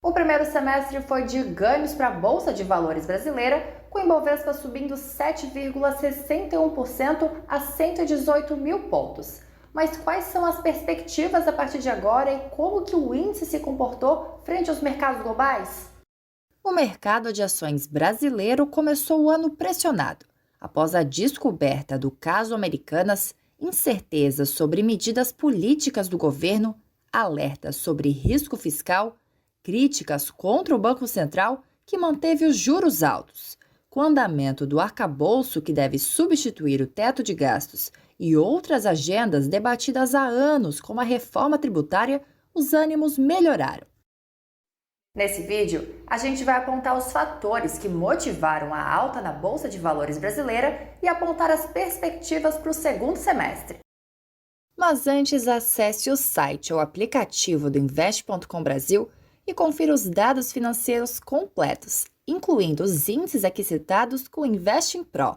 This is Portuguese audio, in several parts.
O primeiro semestre foi de ganhos para a Bolsa de Valores brasileira, com o Ibovespa subindo 7,61% a 118 mil pontos. Mas quais são as perspectivas a partir de agora e como que o índice se comportou frente aos mercados globais? O mercado de ações brasileiro começou o ano pressionado, após a descoberta do caso Americanas, incertezas sobre medidas políticas do governo, alertas sobre risco fiscal, críticas contra o Banco Central, que manteve os juros altos. Com o andamento do arcabouço que deve substituir o teto de gastos e outras agendas debatidas há anos, como a reforma tributária, os ânimos melhoraram. Nesse vídeo, a gente vai apontar os fatores que motivaram a alta na Bolsa de Valores brasileira e apontar as perspectivas para o segundo semestre. Mas antes, acesse o site ou aplicativo do Invest.com Brasil e confira os dados financeiros completos, incluindo os índices aqui citados com o Investing Pro.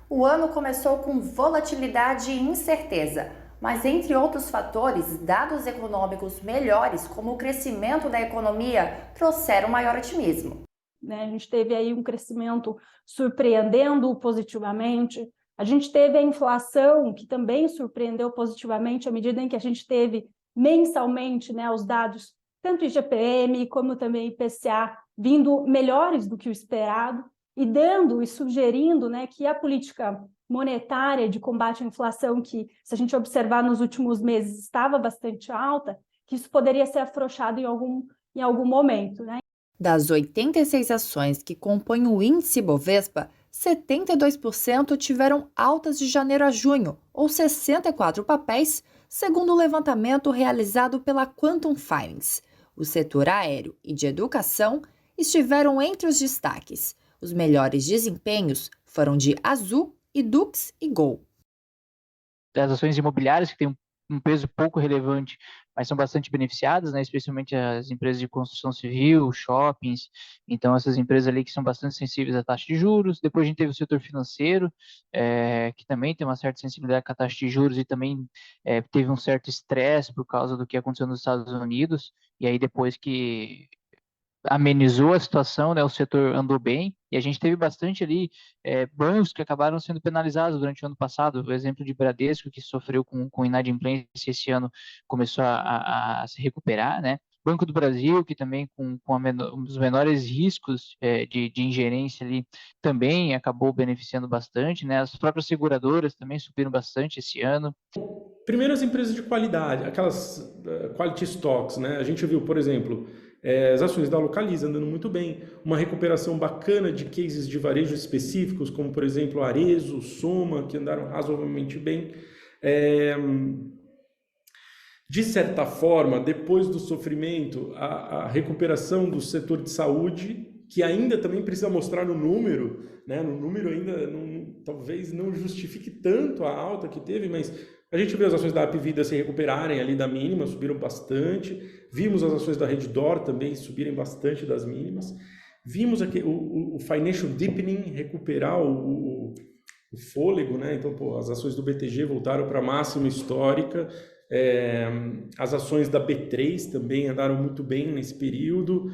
O ano começou com volatilidade e incerteza, mas entre outros fatores, dados econômicos melhores, como o crescimento da economia, trouxeram maior otimismo. A gente teve aí um crescimento surpreendendo positivamente. A gente teve a inflação, que também surpreendeu positivamente à medida em que a gente teve mensalmente, os dados, tanto IGPM como também IPCA, vindo melhores do que o esperado e dando e sugerindo que a política monetária de combate à inflação, que se a gente observar nos últimos meses estava bastante alta, que isso poderia ser afrouxado em algum momento. Das 86 ações que compõem o índice Bovespa, 72% tiveram altas de janeiro a junho, ou 64 papéis, segundo o levantamento realizado pela Quantum Finance. O setor aéreo e de educação estiveram entre os destaques. Os melhores desempenhos foram de Azul e Dux e Gol. Das ações imobiliárias, que tem um peso pouco relevante, mas são bastante beneficiadas, né, especialmente as empresas de construção civil, shoppings, então essas empresas ali que são bastante sensíveis à taxa de juros. Depois a gente teve o setor financeiro, que também tem uma certa sensibilidade com a taxa de juros e também teve um certo estresse por causa do que aconteceu nos Estados Unidos, e aí depois que amenizou a situação, né, o setor andou bem, e a gente teve bastante ali bancos que acabaram sendo penalizados durante o ano passado. O exemplo de Bradesco, que sofreu com inadimplência, esse ano começou a se recuperar, né? Banco do Brasil, que também com os menores riscos de ingerência ali, também acabou beneficiando bastante, né? As próprias seguradoras também subiram bastante esse ano. Primeiro, as empresas de qualidade, aquelas quality stocks, né? A gente viu, por exemplo, as ações da Localiza andando muito bem, uma recuperação bacana de cases de varejo específicos, como, por exemplo, Arezo, Soma, que andaram razoavelmente bem. De certa forma, depois do sofrimento, a recuperação do setor de saúde, que ainda também precisa mostrar no número, né? No número ainda talvez não justifique tanto a alta que teve, mas a gente vê as ações da Apvida se recuperarem ali da mínima, subiram bastante. Vimos as ações da Reddor também subirem bastante das mínimas. Vimos aqui o Financial Deepening recuperar o fôlego, né? Então, as ações do BTG voltaram para a máxima histórica. As ações da B3 também andaram muito bem nesse período.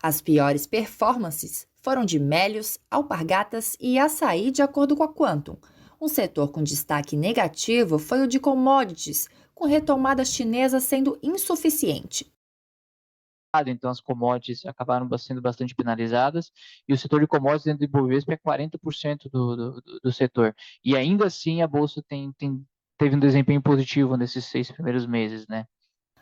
As piores performances foram de Melius, Alpargatas e Açaí, de acordo com a Quantum. Um setor com destaque negativo foi o de commodities, com retomada chinesa sendo insuficiente. Então as commodities acabaram sendo bastante penalizadas, e o setor de commodities dentro do Ibovespa é 40% do setor. E ainda assim a Bolsa teve um desempenho positivo nesses 6 primeiros meses, né?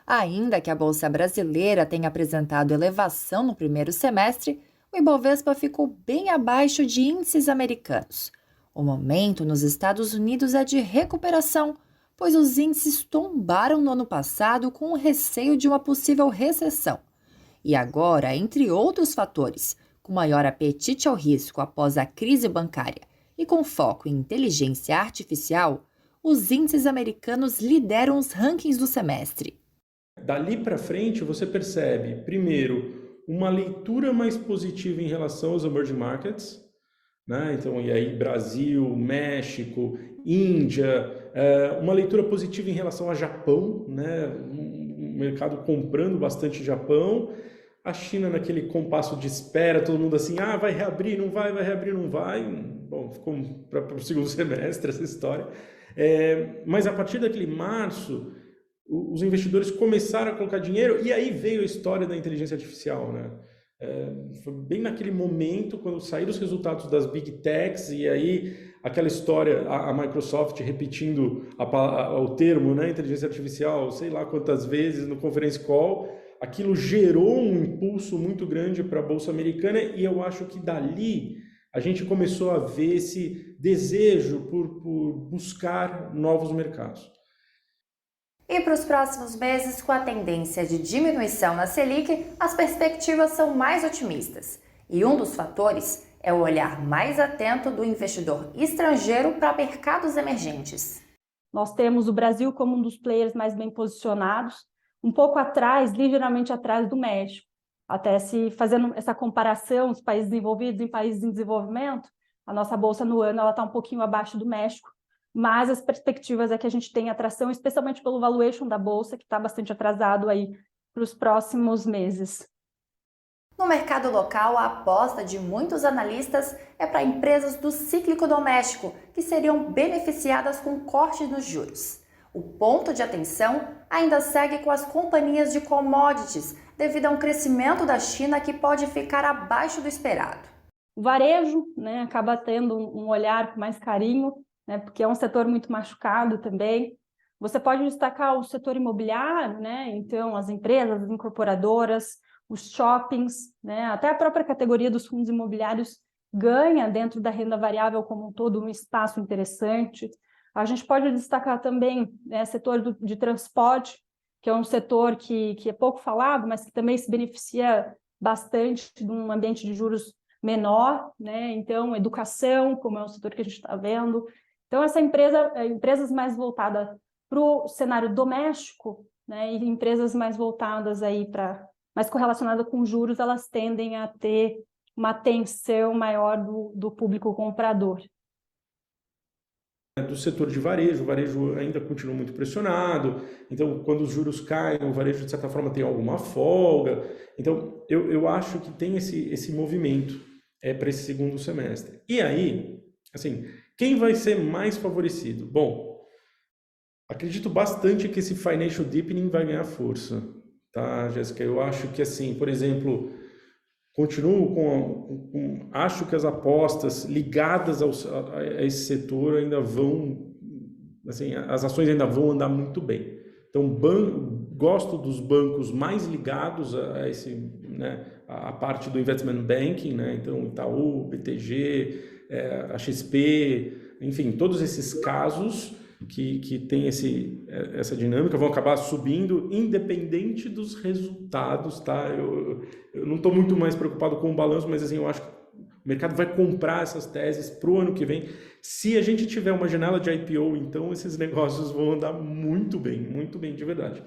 Ainda que a Bolsa Brasileira tenha apresentado elevação no primeiro semestre, o Ibovespa ficou bem abaixo de índices americanos. O momento nos Estados Unidos é de recuperação, pois os índices tombaram no ano passado com o receio de uma possível recessão. E agora, entre outros fatores, com maior apetite ao risco após a crise bancária e com foco em inteligência artificial, os índices americanos lideram os rankings do semestre. Dali para frente, você percebe, primeiro, uma leitura mais positiva em relação aos emerging markets, né? Então, e aí Brasil, México, Índia, uma leitura positiva em relação a Japão, né? Um mercado comprando bastante Japão, a China naquele compasso de espera, todo mundo assim, vai reabrir, não vai reabrir, não vai. Bom, ficou para o segundo semestre essa história. Mas a partir daquele março, os investidores começaram a colocar dinheiro e aí veio a história da inteligência artificial, né? Foi bem naquele momento, quando saíram os resultados das Big Techs e aí aquela história, a Microsoft repetindo o termo, né, inteligência artificial, sei lá quantas vezes no conference call, aquilo gerou um impulso muito grande para a Bolsa Americana e eu acho que dali a gente começou a ver esse desejo por buscar novos mercados. E para os próximos meses, com a tendência de diminuição na Selic, as perspectivas são mais otimistas. E um dos fatores é o olhar mais atento do investidor estrangeiro para mercados emergentes. Nós temos o Brasil como um dos players mais bem posicionados, um pouco atrás, ligeiramente atrás do México. Até se fazendo essa comparação, os países desenvolvidos em países em desenvolvimento, a nossa bolsa no ano está um pouquinho abaixo do México, mas as perspectivas é que a gente tenha atração, especialmente pelo valuation da bolsa, que está bastante atrasado aí para os próximos meses. No mercado local, a aposta de muitos analistas é para empresas do cíclico doméstico, que seriam beneficiadas com cortes nos juros. O ponto de atenção ainda segue com as companhias de commodities, devido a um crescimento da China que pode ficar abaixo do esperado. O varejo, né, acaba tendo um olhar com mais carinho, né, porque é um setor muito machucado também. Você pode destacar o setor imobiliário, né, então as empresas, as incorporadoras, os shoppings, né, até a própria categoria dos fundos imobiliários ganha dentro da renda variável como um todo um espaço interessante. A gente pode destacar também setor de transporte, que é um setor que é pouco falado, mas que também se beneficia bastante de um ambiente de juros menor, né? Então, educação, como é um setor que a gente está vendo. Então, empresas mais voltadas para o cenário doméstico, né? E empresas mais voltadas aí mais correlacionadas com juros, elas tendem a ter uma atenção maior do público comprador. Do setor de varejo, o varejo ainda continua muito pressionado, então quando os juros caem, o varejo de certa forma tem alguma folga, então eu acho que tem esse movimento para esse segundo semestre. E aí, assim, quem vai ser mais favorecido? Bom, acredito bastante que esse financial deepening vai ganhar força, tá, Jéssica? Eu acho que, assim, por exemplo, continuo acho que as apostas ligadas a esse setor ainda vão, assim, as ações ainda vão andar muito bem. Então, gosto dos bancos mais ligados a esse, né, a parte do investment banking, né? Então, Itaú, BTG, a XP, enfim, todos esses casos que tem essa dinâmica vão acabar subindo independente dos resultados, tá? Eu não estou muito mais preocupado com o balanço, mas assim, eu acho que o mercado vai comprar essas teses para o ano que vem. Se a gente tiver uma janela de IPO, então esses negócios vão andar muito bem de verdade.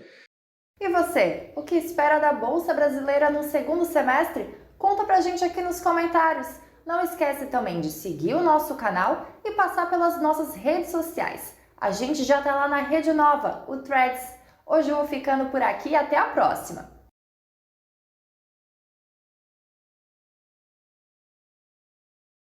E você, o que espera da Bolsa Brasileira no segundo semestre? Conta pra gente aqui nos comentários. Não esquece também de seguir o nosso canal e passar pelas nossas redes sociais. A gente já está lá na rede nova, o Threads. Hoje eu vou ficando por aqui e até a próxima!